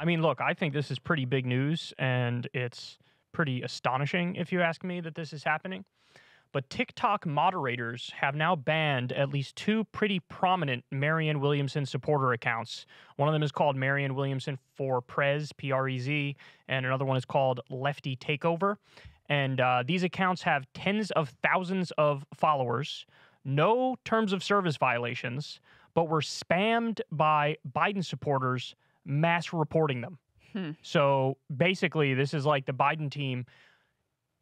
I mean, look, I think this is pretty big news, and it's pretty astonishing, if you ask me, that this is happening. But TikTok moderators have now banned at least two pretty prominent Marianne Williamson supporter accounts. One of them is called Marianne Williamson for Prez, P-R-E-Z, and another one is called Lefty Takeover. And these accounts have tens of thousands of followers, no terms of service violations, but were spammed by Biden supporters mass reporting them. So basically, this is like the Biden team.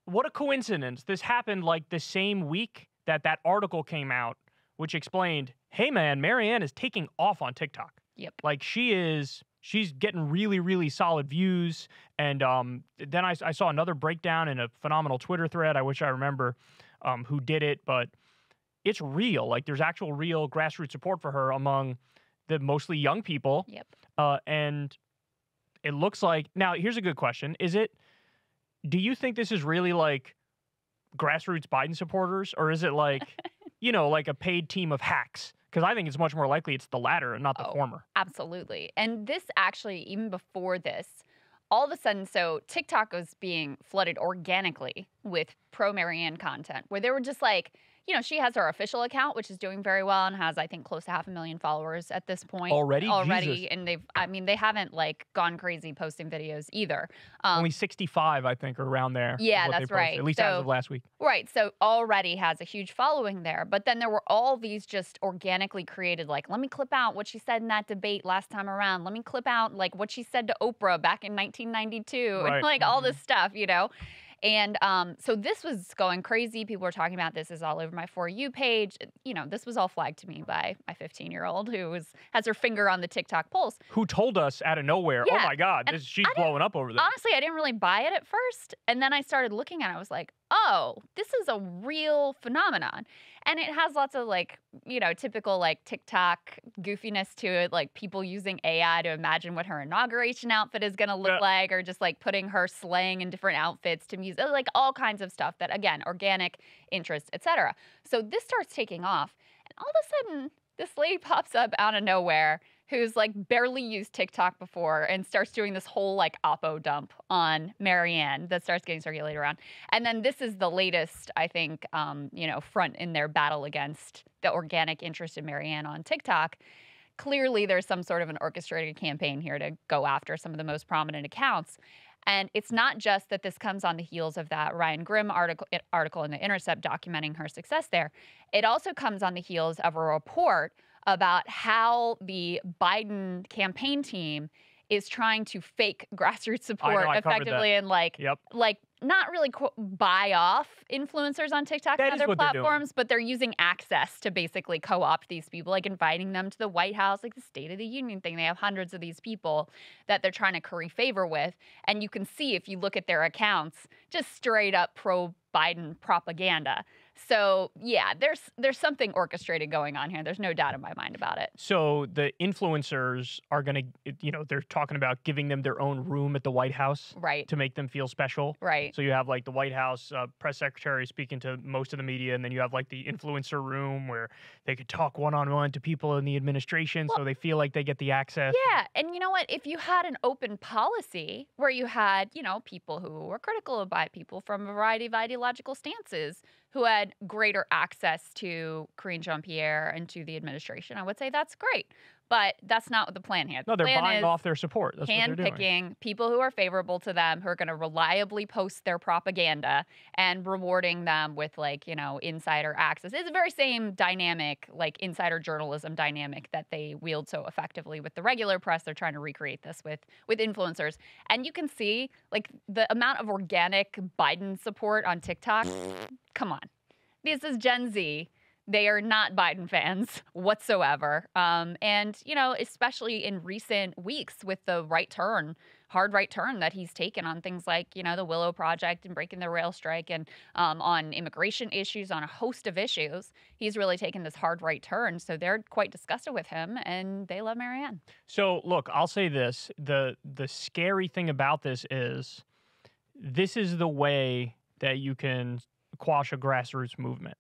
What a coincidence. This happened like the same week that article came out, which explained, hey man, Marianne is taking off on TikTok. Yep. Like she's getting really, really solid views. And then I saw another breakdown in a phenomenal Twitter thread. I wish I remember who did it, but it's real. Like there's actual real grassroots support for her among the mostly young people. Yep. And it looks like, now here's a good question. Do you think this is really like grassroots Biden supporters, or is it like, like a paid team of hacks? Because I think it's much more likely it's the latter and not the former. Absolutely. And this actually, even before this, all of a sudden, so TikTok was being flooded organically with pro-Marianne content, where they were just like, she has her official account, which is doing very well and has, I think, close to 500,000 followers at this point. Already? Jesus. And they haven't like gone crazy posting videos either. Only 65, I think, are around there. Yeah, that's right. At least as of last week. Right. So already has a huge following there. But then there were all these just organically created, like, let me clip out what she said in that debate last time around. Let me clip out like what she said to Oprah back in 1992. Right. And like all this stuff, And so this was going crazy. People were talking about this is all over my For You page. This was all flagged to me by my 15-year-old who has her finger on the TikTok pulse. Who told us out of nowhere, Yeah. oh my God, she's blowing up over this. Honestly, I didn't really buy it at first. And then I started looking at it. I was like, oh, this is a real phenomenon. And it has lots of typical like TikTok goofiness to it, like people using AI to imagine what her inauguration outfit is going to look like, or just like putting her slaying in different outfits to music, like all kinds of stuff that, again, organic interest, etc. So this starts taking off. And all of a sudden, this lady pops up out of nowhere who's like barely used TikTok before and starts doing this whole like oppo dump on Marianne that starts getting circulated around. And then this is the latest, I think, front in their battle against the organic interest in Marianne on TikTok. Clearly, there's some sort of an orchestrated campaign here to go after some of the most prominent accounts. And it's not just that this comes on the heels of that Ryan Grimm article in The Intercept documenting her success there. It also comes on the heels of a report about how the Biden campaign team is trying to fake grassroots support effectively and like not really buy off influencers on TikTok and other platforms, but they're using access to basically co-opt these people, like inviting them to the White House, like the State of the Union thing. They have hundreds of these people that they're trying to curry favor with. And you can see, if you look at their accounts, just straight up pro-Biden propaganda. So, yeah, there's something orchestrated going on here. There's no doubt in my mind about it. So the influencers are going to, they're talking about giving them their own room at the White House. Right. To make them feel special. Right. So you have like the White House press secretary speaking to most of the media, and then you have like the influencer room where they could talk one-on-one to people in the administration, so they feel like they get the access. Yeah, and you know what? If you had an open policy where you had, people who were critical of people from a variety of ideological stances who had greater access to Karine Jean-Pierre and to the administration, I would say that's great. But that's not what the plan here. No, they're buying off their support. That's what they're doing. Handpicking people who are favorable to them, who are going to reliably post their propaganda, and rewarding them with, insider access. It's the very same dynamic, like insider journalism dynamic that they wield so effectively with the regular press. They're trying to recreate this with influencers. And you can see, the amount of organic Biden support on TikTok. Come on. This is Gen Z. They are not Biden fans whatsoever. And, especially in recent weeks with the hard right turn that he's taken on things like, the Willow Project and breaking the rail strike, and on immigration issues, on a host of issues, he's really taken this hard right turn. So they're quite disgusted with him, and they love Marianne. So, look, I'll say this. The scary thing about this is the way that you can quash a grassroots movement.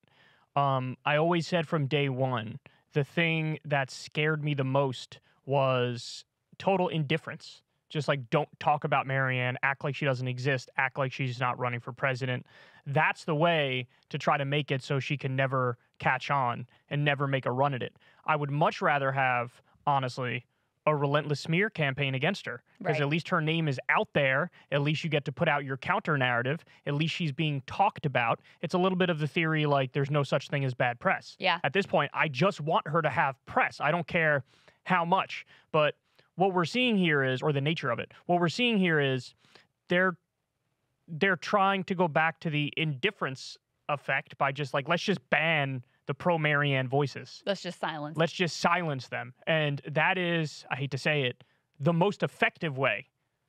I always said from day one, the thing that scared me the most was total indifference just like don't talk about Marianne, act like she doesn't exist, act like she's not running for president. That's the way to try to make it so she can never catch on and never make a run at it. I would much rather have, honestly, a relentless smear campaign against her, because Right. at least her name is out there. At least you get to put out your counter narrative. At least she's being talked about. It's a little bit of the theory like there's no such thing as bad press. Yeah. At this point, I just want her to have press. I don't care how much. But what we're seeing here is, or the nature of it, what we're seeing here is they're trying to go back to the indifference effect by just like, let's just ban the pro-Marianne voices. Let's just silence. Let's just silence them. And that is, I hate to say it, the most effective way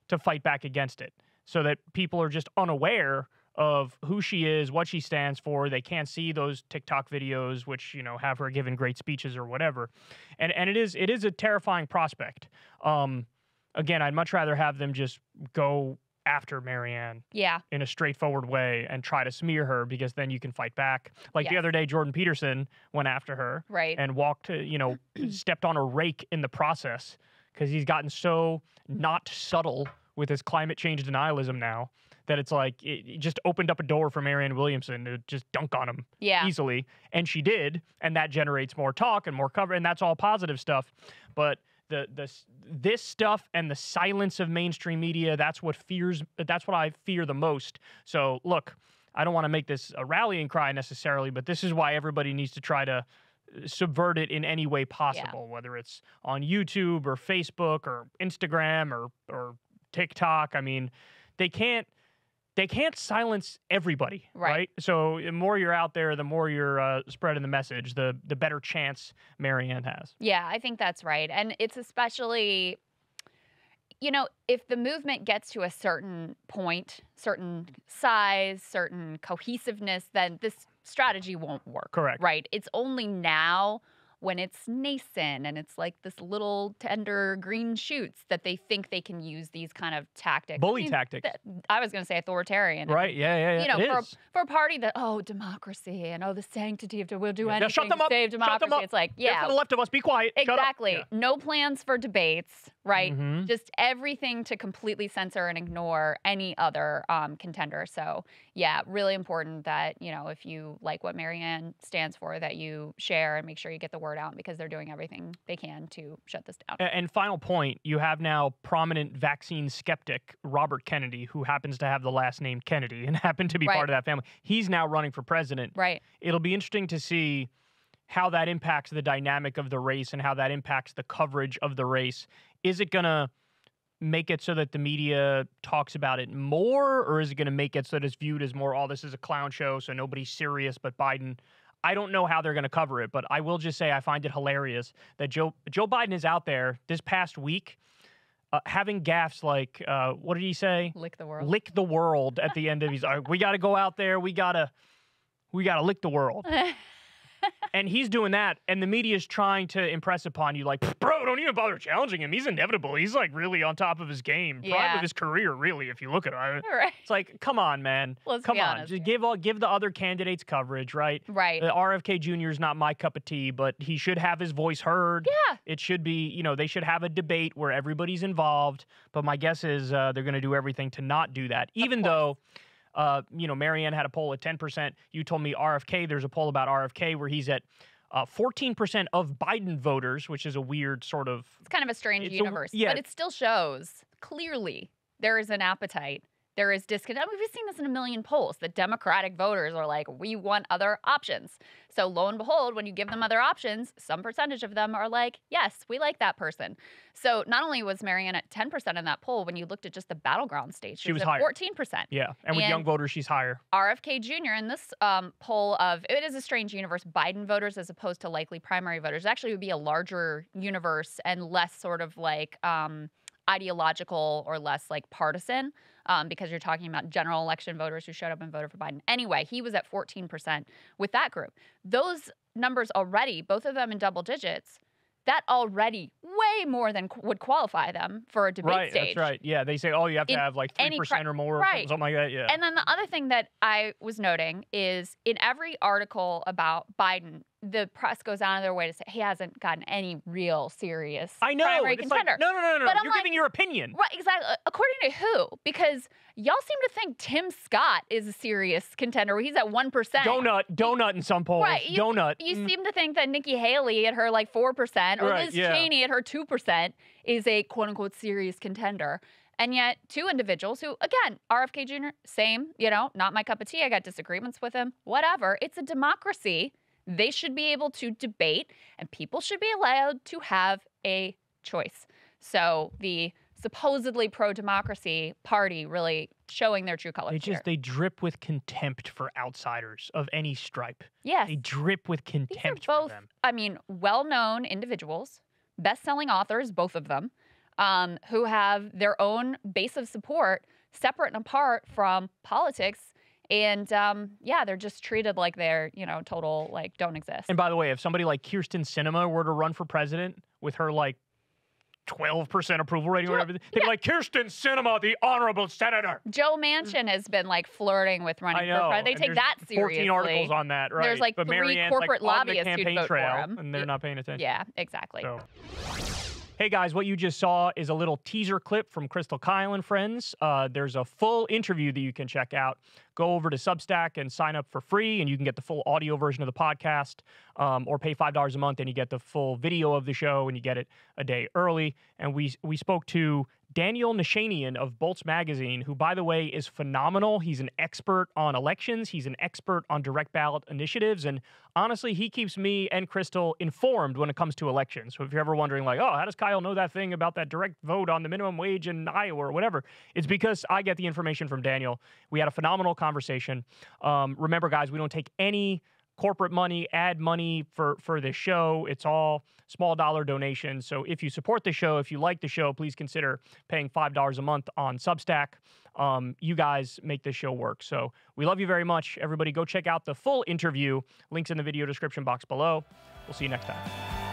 to fight back against it, so that people are just unaware of who she is, what she stands for. They can't see those TikTok videos, which, have her giving great speeches or whatever. And it is a terrifying prospect. Again, I'd much rather have them just go after Marianne Yeah. in a straightforward way and try to smear her, because then you can fight back. Like the Yes. other day, Jordan Peterson went after her Right. and walked, stepped on a rake in the process, because he's gotten so not subtle with his climate change denialism now that it's like it just opened up a door for Marianne Williamson to just dunk on him Yeah. easily. And she did, and that generates more talk and more cover, and that's all positive stuff. But this stuff and the silence of mainstream media, that's what I fear the most. So look, I don't want to make this a rallying cry necessarily, but this is why everybody needs to try to subvert it in any way possible, whether it's on YouTube or Facebook or Instagram or TikTok. I mean, they can't silence everybody, right? So the more you're out there, the more you're spreading the message, the better chance Marianne has. Yeah, I think that's right. And it's especially, if the movement gets to a certain point, certain size, certain cohesiveness, then this strategy won't work. Correct. Right? It's only now, when it's nascent and it's like this little tender green shoots, that they think they can use these kind of tactics. Bully tactics. I was going to say authoritarian. Right, yeah. For a party that, democracy and the sanctity of we'll do anything shut them to up. save Shut them democracy. up. It's like, Get to the left of us, be quiet. exactly. Shut up. No plans for debates, right? Mhm. Just everything to completely censor and ignore any other contender. So, yeah, really important that, if you like what Marianne stands for, that you share and make sure you get the word out, because they're doing everything they can to shut this down. And final point, you have now prominent vaccine skeptic Robert Kennedy, who happens to have the last name Kennedy and happened to be part of that family. He's now running for president. Right. It'll be interesting to see how that impacts the dynamic of the race and how that impacts the coverage of the race. Is it going to make it so that the media talks about it more, or is it going to make it so that it's viewed as more, this is a clown show, so nobody's serious but Biden? I don't know how they're going to cover it, but I will just say I find it hilarious that Joe Biden is out there this past week having gaffes like, what did he say? Lick the world. Lick the world at the end of he's like, we got to go out there, we got to lick the world. And he's doing that, and the media is trying to impress upon you, like, bro, don't even bother challenging him. He's inevitable. He's, like, really on top of his game. Prime of his career, really, if you look at it. Right. It's like, come on, man. Let's come be on. honest Just here. give the other candidates coverage, right? Right. The RFK Jr. is not my cup of tea, but he should have his voice heard. Yeah. It should be, they should have a debate where everybody's involved. But my guess is they're going to do everything to not do that, even though Marianne had a poll at 10%. You told me RFK, there's a poll about RFK where he's at 14% of Biden voters, which is a weird sort of... It's kind of a strange universe. yeah. But it still shows clearly there is an appetite. There is discontent. We've seen this in a million polls. The Democratic voters are like, we want other options. So lo and behold, when you give them other options, some percentage of them are like, yes, we like that person. So not only was Marianne at 10% in that poll, when you looked at just the battleground states, she was at higher. 14%. Yeah, and with young voters, she's higher. RFK Jr. in this poll of, it is a strange universe, Biden voters as opposed to likely primary voters, actually would be a larger universe and less sort of like ideological or less like partisan. Because you're talking about general election voters who showed up and voted for Biden. Anyway, he was at 14% with that group. Those numbers already, both of them in double digits, that already way more than would qualify them for a debate stage. Right, that's right. Yeah, they say, you have to have like 3% or more, or something like that. Yeah. And then the other thing that I was noting is in every article about Biden, the press goes out of their way to say he hasn't gotten any real serious I know. primary It's contender. like, no. But I'm You're giving your opinion. Right, exactly. According to who? Because y'all seem to think Tim Scott is a serious contender. He's at 1%. Donut in some polls. Right. Donut. You seem to think that Nikki Haley at her like 4% or Right, Liz yeah. Cheney at her 2% is a quote unquote serious contender. And yet, two individuals who, again, RFK Jr., same, not my cup of tea. I got disagreements with him, whatever. It's a democracy. They should be able to debate, and people should be allowed to have a choice. So the supposedly pro-democracy party really showing their true colors here. They drip with contempt for outsiders of any stripe. Yes. They drip with contempt These are both, for them. I mean, well-known individuals, best-selling authors, both of them, who have their own base of support separate and apart from politics. And they're just treated like they're, total, like, don't exist. And by the way, if somebody like Kyrsten Sinema were to run for president with her, like, 12% approval rating or whatever, they'd be like, Kyrsten Sinema, the honorable senator. Joe Manchin has been, like, flirting with running for president. They take that seriously. 14 articles on that, right? There's, like, but 3 Marianne's, corporate like, on the lobbyists who'd campaign vote for trail, him. and they're not paying attention. Yeah, exactly. So. Hey guys, what you just saw is a little teaser clip from Krystal, Kyle, and friends. There's a full interview that you can check out. Go over to Substack and sign up for free, and you can get the full audio version of the podcast, or pay $5 a month, and you get the full video of the show, and you get it a day early. And we spoke to Daniel Nashanian of Bolts Magazine, who, by the way, is phenomenal. He's an expert on elections. He's an expert on direct ballot initiatives. And honestly, he keeps me and Krystal informed when it comes to elections. So if you're ever wondering, like, oh, how does Kyle know that thing about that direct vote on the minimum wage in Iowa or whatever? It's because I get the information from Daniel. We had a phenomenal conversation. Remember, guys, we don't take any corporate money, ad money for this show. It's all small dollar donations. So if you support the show, if you like the show, please consider paying $5 a month on Substack. You guys make this show work. So we love you very much. Everybody go check out the full interview. Links in the video description box below. We'll see you next time.